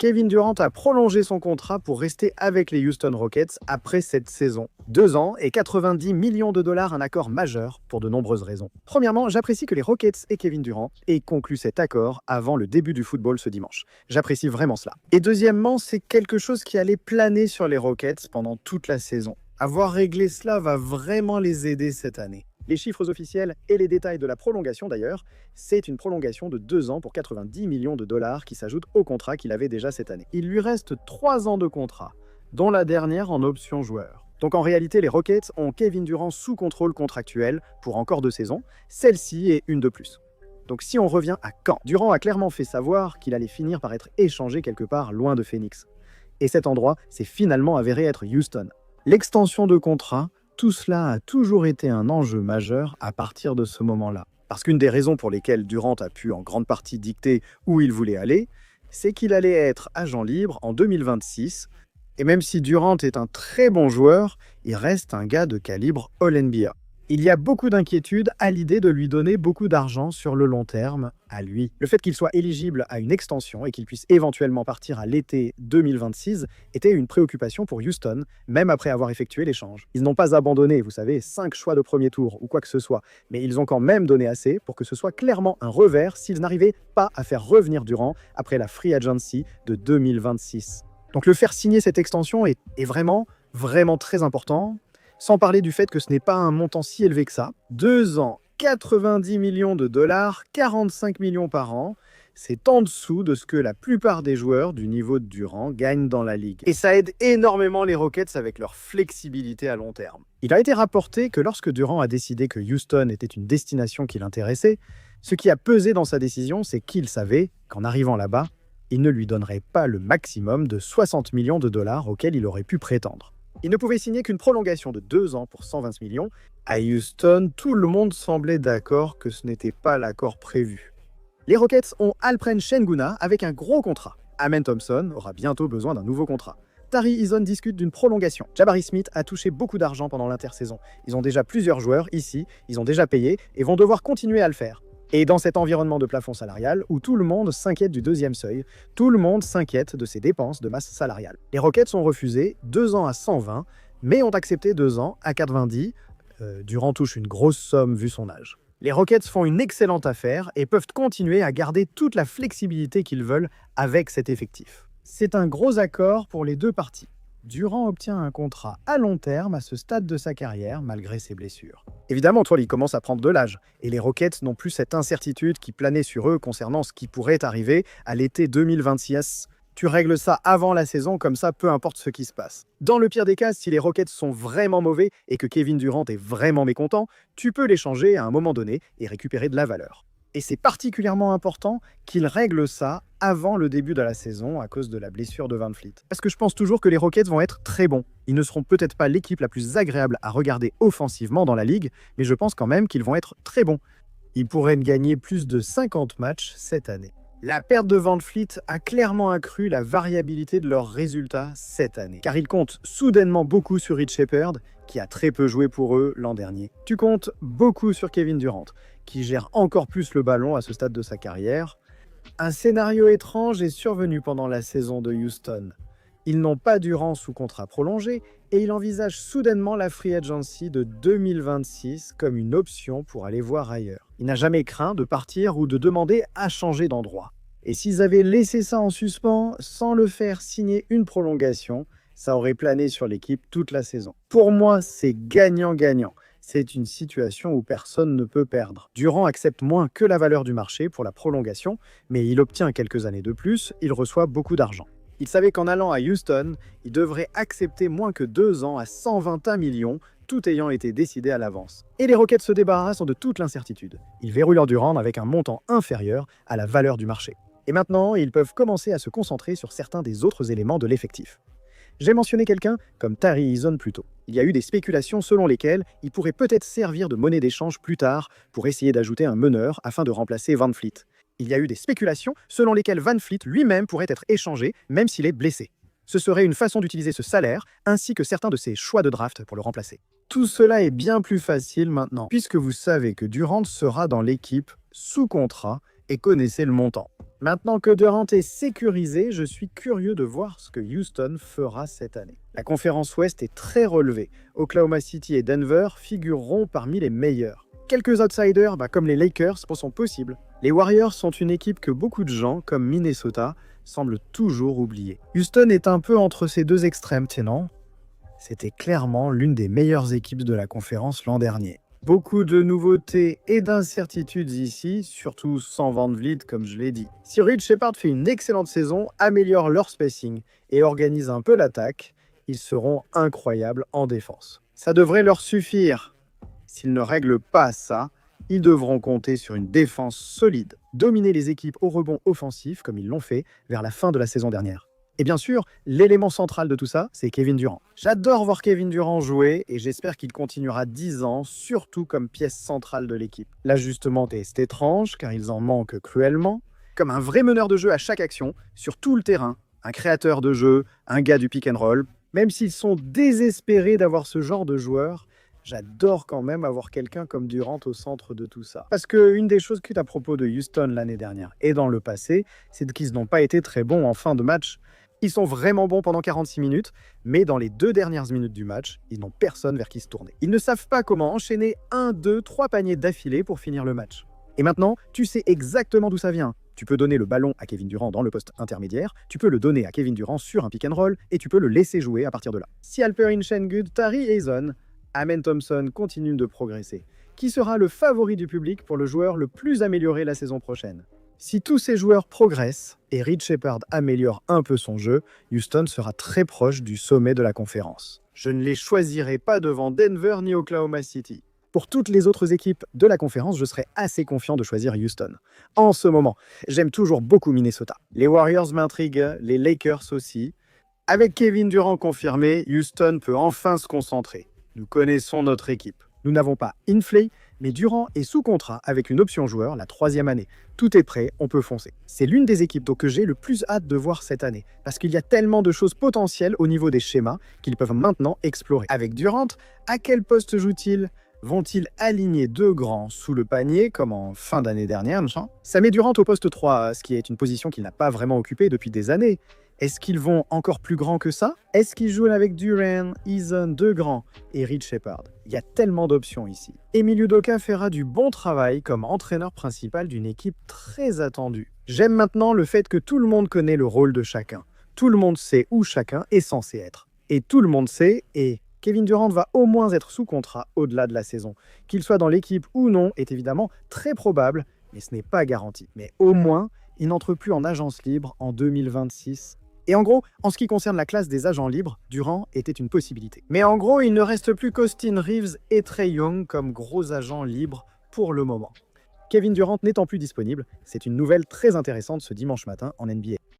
Kevin Durant a prolongé son contrat pour rester avec les Houston Rockets après cette saison. 2 ans et 90 millions de dollars, un accord majeur pour de nombreuses raisons. Premièrement, j'apprécie que les Rockets et Kevin Durant aient conclu cet accord avant le début du football ce dimanche. J'apprécie vraiment cela. Et deuxièmement, c'est quelque chose qui allait planer sur les Rockets pendant toute la saison. Avoir réglé cela va vraiment les aider cette année. Les chiffres officiels et les détails de la prolongation d'ailleurs, c'est une prolongation de 2 ans pour 90 millions de dollars qui s'ajoute au contrat qu'il avait déjà cette année. Il lui reste 3 ans de contrat, dont la dernière en option joueur. Donc en réalité, les Rockets ont Kevin Durant sous contrôle contractuel pour encore 2 saisons, celle-ci est une de plus. Donc si on revient à quand, Durant a clairement fait savoir qu'il allait finir par être échangé quelque part loin de Phoenix. Et cet endroit s'est finalement avéré être Houston. L'extension de contrat, tout cela a toujours été un enjeu majeur à partir de ce moment-là. Parce qu'une des raisons pour lesquelles Durant a pu en grande partie dicter où il voulait aller, c'est qu'il allait être agent libre en 2026. Et même si Durant est un très bon joueur, il reste un gars de calibre All-NBA. Il y a beaucoup d'inquiétudes à l'idée de lui donner beaucoup d'argent sur le long terme à lui. Le fait qu'il soit éligible à une extension et qu'il puisse éventuellement partir à l'été 2026 était une préoccupation pour Houston, même après avoir effectué l'échange. Ils n'ont pas abandonné, vous savez, 5 choix de premier tour ou quoi que ce soit, mais ils ont quand même donné assez pour que ce soit clairement un revers s'ils n'arrivaient pas à faire revenir Durant après la free agency de 2026. Donc le faire signer cette extension est vraiment très important. Sans parler du fait que ce n'est pas un montant si élevé que ça. 2 ans, 90 millions de dollars, 45 millions par an. C'est en dessous de ce que la plupart des joueurs du niveau de Durant gagnent dans la ligue. Et ça aide énormément les Rockets avec leur flexibilité à long terme. Il a été rapporté que lorsque Durant a décidé que Houston était une destination qui l'intéressait, ce qui a pesé dans sa décision, c'est qu'il savait qu'en arrivant là-bas, il ne lui donnerait pas le maximum de 60 millions de dollars auquel il aurait pu prétendre. Il ne pouvait signer qu'une prolongation de 2 ans pour 120 millions. À Houston, tout le monde semblait d'accord que ce n'était pas l'accord prévu. Les Rockets ont Alperen Şengün'a avec un gros contrat. Amen Thompson aura bientôt besoin d'un nouveau contrat. Tari Eason discute d'une prolongation. Jabari Smith a touché beaucoup d'argent pendant l'intersaison. Ils ont déjà plusieurs joueurs ici, ils ont déjà payé et vont devoir continuer à le faire. Et dans cet environnement de plafond salarial, où tout le monde s'inquiète du deuxième seuil, tout le monde s'inquiète de ses dépenses de masse salariale. Les Rockets ont refusé 2 ans à 120, mais ont accepté 2 ans à 90. Durant touche une grosse somme vu son âge. Les Rockets font une excellente affaire et peuvent continuer à garder toute la flexibilité qu'ils veulent avec cet effectif. C'est un gros accord pour les deux parties. Durant obtient un contrat à long terme à ce stade de sa carrière, malgré ses blessures. Évidemment, il commence à prendre de l'âge, et les Rockets n'ont plus cette incertitude qui planait sur eux concernant ce qui pourrait arriver à l'été 2026. Tu règles ça avant la saison, comme ça, peu importe ce qui se passe. Dans le pire des cas, si les Rockets sont vraiment mauvais et que Kevin Durant est vraiment mécontent, tu peux l'échanger à un moment donné et récupérer de la valeur. Et c'est particulièrement important qu'il règle ça avant le début de la saison à cause de la blessure de Van Fleet. Parce que je pense toujours que les Rockets vont être très bons. Ils ne seront peut-être pas l'équipe la plus agréable à regarder offensivement dans la ligue, mais je pense quand même qu'ils vont être très bons. Ils pourraient gagner plus de 50 matchs cette année. La perte de Van Fleet a clairement accru la variabilité de leurs résultats cette année, car ils comptent soudainement beaucoup sur Rich Shepherd, qui a très peu joué pour eux l'an dernier. Tu comptes beaucoup sur Kevin Durant, qui gère encore plus le ballon à ce stade de sa carrière. Un scénario étrange est survenu pendant la saison de Houston. Ils n'ont pas Durant sous contrat prolongé et ils envisagent soudainement la free agency de 2026 comme une option pour aller voir ailleurs. Il n'a jamais craint de partir ou de demander à changer d'endroit. Et s'ils avaient laissé ça en suspens sans le faire signer une prolongation, ça aurait plané sur l'équipe toute la saison. Pour moi, c'est gagnant-gagnant. C'est une situation où personne ne peut perdre. Durant accepte moins que la valeur du marché pour la prolongation, mais il obtient quelques années de plus, il reçoit beaucoup d'argent. Il savait qu'en allant à Houston, il devrait accepter moins que 2 ans à 121 millions, tout ayant été décidé à l'avance. Et les Rockets se débarrassent de toute l'incertitude. Ils verrouillent leur Durant avec un montant inférieur à la valeur du marché. Et maintenant, ils peuvent commencer à se concentrer sur certains des autres éléments de l'effectif. J'ai mentionné quelqu'un comme Tari Eason plus tôt. Il y a eu des spéculations selon lesquelles il pourrait peut-être servir de monnaie d'échange plus tard pour essayer d'ajouter un meneur afin de remplacer Van Fleet. Il y a eu des spéculations selon lesquelles Van Fleet lui-même pourrait être échangé même s'il est blessé. Ce serait une façon d'utiliser ce salaire ainsi que certains de ses choix de draft pour le remplacer. Tout cela est bien plus facile maintenant puisque vous savez que Durant sera dans l'équipe sous contrat et connaissez le montant. Maintenant que Durant est sécurisé, je suis curieux de voir ce que Houston fera cette année. La conférence Ouest est très relevée. Oklahoma City et Denver figureront parmi les meilleurs. Quelques outsiders, comme les Lakers, sont possibles. Les Warriors sont une équipe que beaucoup de gens, comme Minnesota, semblent toujours oublier. Houston est un peu entre ces deux extrêmes, non? C'était clairement l'une des meilleures équipes de la conférence l'an dernier. Beaucoup de nouveautés et d'incertitudes ici, surtout sans Van Vliet comme je l'ai dit. Si Reed Sheppard fait une excellente saison, améliore leur spacing et organise un peu l'attaque, ils seront incroyables en défense. Ça devrait leur suffire. S'ils ne règlent pas ça, ils devront compter sur une défense solide, dominer les équipes au rebond offensif comme ils l'ont fait vers la fin de la saison dernière. Et bien sûr, l'élément central de tout ça, c'est Kevin Durant. J'adore voir Kevin Durant jouer et j'espère qu'il continuera 10 ans, surtout comme pièce centrale de l'équipe. L'ajustement est étrange car ils en manquent cruellement. Comme un vrai meneur de jeu à chaque action, sur tout le terrain, un créateur de jeu, un gars du pick and roll. Même s'ils sont désespérés d'avoir ce genre de joueur, j'adore quand même avoir quelqu'un comme Durant au centre de tout ça. Parce qu'une des choses à propos de Houston l'année dernière et dans le passé, c'est qu'ils n'ont pas été très bons en fin de match. Ils sont vraiment bons pendant 46 minutes, mais dans les 2 dernières minutes du match, ils n'ont personne vers qui se tourner. Ils ne savent pas comment enchaîner 1, 2, 3 paniers d'affilée pour finir le match. Et maintenant, tu sais exactement d'où ça vient. Tu peux donner le ballon à Kevin Durant dans le poste intermédiaire, tu peux le donner à Kevin Durant sur un pick and roll, et tu peux le laisser jouer à partir de là. Si Alperen Sengun, Tari Eason, Amen Thompson continuent de progresser, qui sera le favori du public pour le joueur le plus amélioré la saison prochaine? Si tous ces joueurs progressent et Reed Sheppard améliore un peu son jeu, Houston sera très proche du sommet de la conférence. Je ne les choisirai pas devant Denver ni Oklahoma City. Pour toutes les autres équipes de la conférence, je serais assez confiant de choisir Houston. En ce moment, j'aime toujours beaucoup Minnesota. Les Warriors m'intriguent, les Lakers aussi. Avec Kevin Durant confirmé, Houston peut enfin se concentrer. Nous connaissons notre équipe. Nous n'avons pas inflé, mais Durant est sous contrat avec une option joueur la 3e année. Tout est prêt, on peut foncer. C'est l'une des équipes que j'ai le plus hâte de voir cette année, parce qu'il y a tellement de choses potentielles au niveau des schémas qu'ils peuvent maintenant explorer. Avec Durant, à quel poste joue-t-il? Vont-ils aligner 2 grands sous le panier, comme en fin d'année dernière? Ça met Durant au poste 3, ce qui est une position qu'il n'a pas vraiment occupée depuis des années. Est-ce qu'ils vont encore plus grands que ça? Est-ce qu'ils jouent avec Duren, Eason, 2 grands et Reed Sheppard? Il y a tellement d'options ici. Emile Udoka fera du bon travail comme entraîneur principal d'une équipe très attendue. J'aime maintenant le fait que tout le monde connaît le rôle de chacun. Tout le monde sait où chacun est censé être. Et tout le monde sait, et Kevin Durant va au moins être sous contrat au-delà de la saison. Qu'il soit dans l'équipe ou non est évidemment très probable, mais ce n'est pas garanti. Mais au moins, il n'entre plus en agence libre en 2026. Et en gros, en ce qui concerne la classe des agents libres, Durant était une possibilité. Mais en gros, il ne reste plus qu'Austin Reeves et Trae Young comme gros agents libres pour le moment. Kevin Durant n'étant plus disponible, c'est une nouvelle très intéressante ce dimanche matin en NBA.